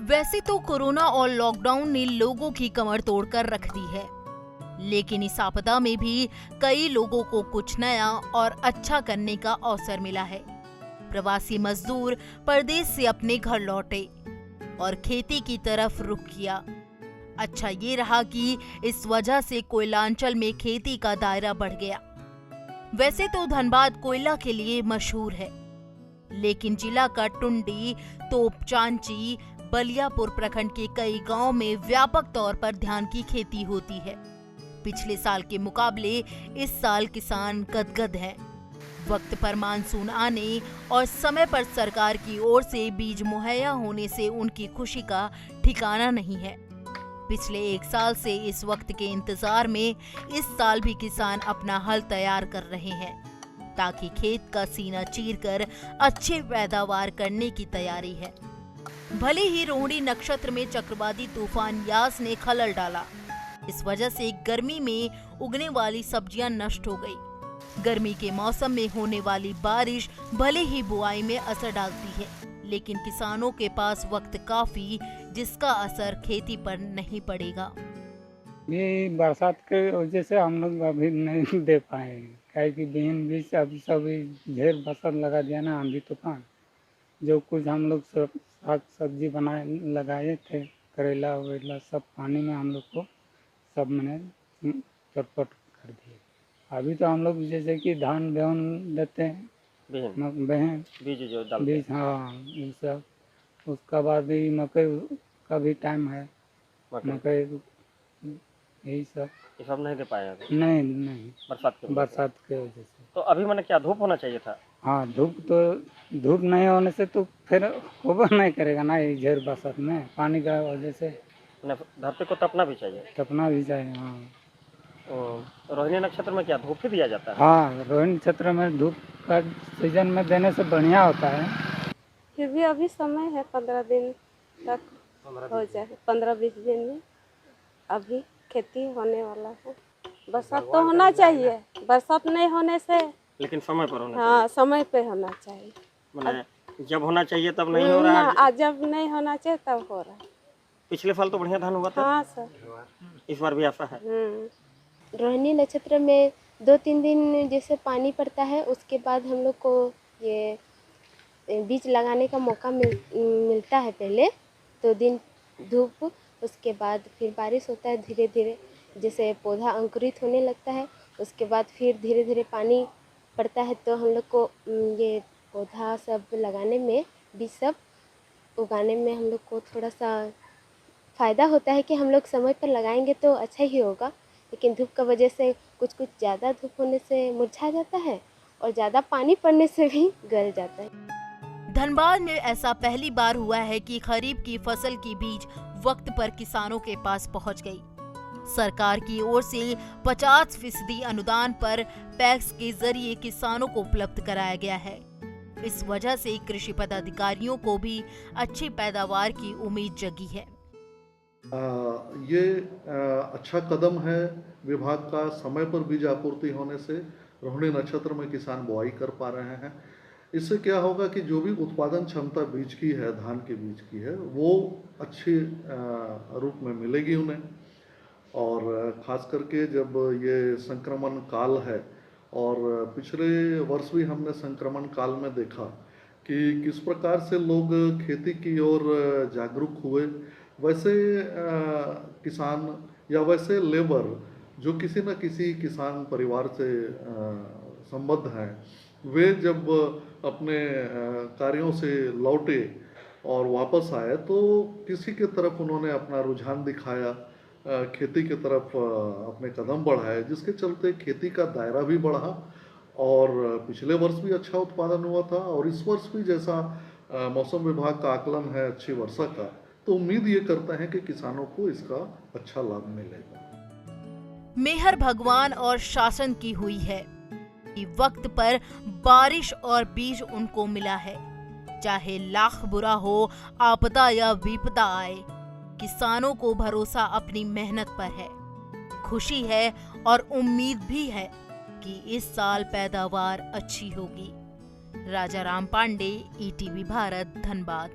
वैसे तो कोरोना और लॉकडाउन ने लोगों की कमर तोड़कर रख दी है, लेकिन इस आपदा में भी कई लोगों को कुछ नया और अच्छा करने का अवसर मिला है। प्रवासी मजदूर परदेश से अपने घर लौटे और खेती की तरफ रुख किया। अच्छा ये रहा कि इस वजह से कोयलांचल में खेती का दायरा बढ़ गया। वैसे तो धनबाद कोयला के लिए मशहूर है, लेकिन जिला का टुंडी, तोपचांची, बलियापुर प्रखंड के कई गांव में व्यापक तौर पर धान की खेती होती है। पिछले साल के मुकाबले इस साल किसान गदगद हैं। वक्त पर मानसून आने और समय पर सरकार की ओर से बीज मुहैया होने से उनकी खुशी का ठिकाना नहीं है। पिछले एक साल से इस वक्त के इंतजार में इस साल भी किसान अपना हल तैयार कर रहे हैं, ताकि खेत का सीना चीरकर अच्छी पैदावार करने की तैयारी है। भले ही रोहिणी नक्षत्र में चक्रवाती तूफान यास ने खलल डाला, इस वजह से गर्मी में उगने वाली सब्जियां नष्ट हो गई। गर्मी के मौसम में होने वाली बारिश भले ही बुआई में असर डालती है, लेकिन किसानों के पास वक्त काफी, जिसका असर खेती पर नहीं पड़ेगा। ये बरसात के वजह से हम लोग अभी नहीं दे पाए, क्या कि बहन बीज अभी सब ढेर बरसात लगा दिया ना, आंधी तूफान। जो कुछ हम लोग सब साग सब्जी बनाए लगाए थे, करेला वरेला सब पानी में हम लोग को सब मैंने चटपट कर दिए। अभी तो हम लोग जैसे कि धान गेहूँ देते हैं, बहन बीज, हाँ ये सब। उसका बाद भी मकई का भी टाइम है, मकई यही सब। ये सब नहीं दे पाए अभी? नहीं बरसात के वजह से। तो अभी मैंने क्या धूप होना चाहिए था? हाँ धूप नहीं होने से तो फिर होगा नहीं करेगा ना, ये झेर बरसात में पानी का वजह से धरती को तपना भी चाहिए। तपना भी चाहिए, हाँ। रोहिणी नक्षत्र में क्या धूप ही दिया जाता है? हाँ, रोहिणी नक्षत्र में धूप का सीजन में देने से बढ़िया होता है। फिर भी अभी समय है, 15 दिन तक हो जाए, 15-20 दिन में अभी खेती होने वाला है। बरसात तो होना चाहिए, बरसात नहीं होने से, लेकिन समय पर होना हाँ समय पे होना चाहिए। मैंने जब होना चाहिए तब नहीं हो रहा है। आज जब नहीं होना चाहिए तब हो रहा है। पिछले साल तो बढ़िया धान हुआ था। हाँ सर, इस बार भी ऐसा है। रोहिणी नक्षत्र में 2-3 दिन जैसे पानी पड़ता है, उसके बाद हम लोग को ये बीज लगाने का मौका मिलता है। पहले 2 दिन धूप, उसके बाद फिर बारिश होता है धीरे धीरे, जैसे पौधा अंकुरित होने लगता है। उसके बाद फिर धीरे धीरे पानी पड़ता है, तो हम लोग को ये पौधा सब लगाने में, बीज सब उगाने में हम लोग को थोड़ा सा फ़ायदा होता है कि हम लोग समय पर लगाएंगे तो अच्छा ही होगा। लेकिन धूप का वजह से कुछ ज़्यादा धूप होने से मुरझा जाता है और ज़्यादा पानी पड़ने से भी गल जाता है। धनबाद में ऐसा पहली बार हुआ है कि खरीफ की फसल की बीज वक्त पर किसानों के पास पहुंच गई। सरकार की ओर से 50% अनुदान पर पैक्स के जरिए किसानों को उपलब्ध कराया गया है। इस वजह से कृषि पदाधिकारियों को भी अच्छी पैदावार की उम्मीद जगी है। ये अच्छा कदम है विभाग का। समय पर बीज आपूर्ति होने से रोहिणी नक्षत्र में किसान बुआई कर पा रहे हैं। इससे क्या होगा कि जो भी उत्पादन क्षमता बीज की है, धान के बीज की है, वो अच्छी रूप में मिलेगी उन्हें। और ख़ास करके जब ये संक्रमण काल है, और पिछले वर्ष भी हमने संक्रमण काल में देखा कि किस प्रकार से लोग खेती की ओर जागरूक हुए, वैसे किसान या वैसे लेबर जो किसी न किसी किसान परिवार से संबद्ध हैं, वे जब अपने कार्यों से लौटे और वापस आए तो किसी के तरफ उन्होंने अपना रुझान दिखाया, खेती की तरफ अपने कदम बढ़ाए, जिसके चलते खेती का दायरा भी बढ़ा। और पिछले वर्ष भी अच्छा उत्पादन हुआ था, और इस वर्ष भी जैसा मौसम विभाग का आकलन है अच्छी वर्षा का, तो उम्मीद ये करते हैं कि किसानों को इसका अच्छा लाभ मिलेगा। मेहर भगवान और शासन की हुई है कि वक्त पर बारिश और बीज उनको मिला है। चाहे लाख बुरा हो, आपदा या विपदा आए, किसानों को भरोसा अपनी मेहनत पर है। खुशी है और उम्मीद भी है कि इस साल पैदावार अच्छी होगी। राजा राम पांडे, ETV भारत, धनबाद।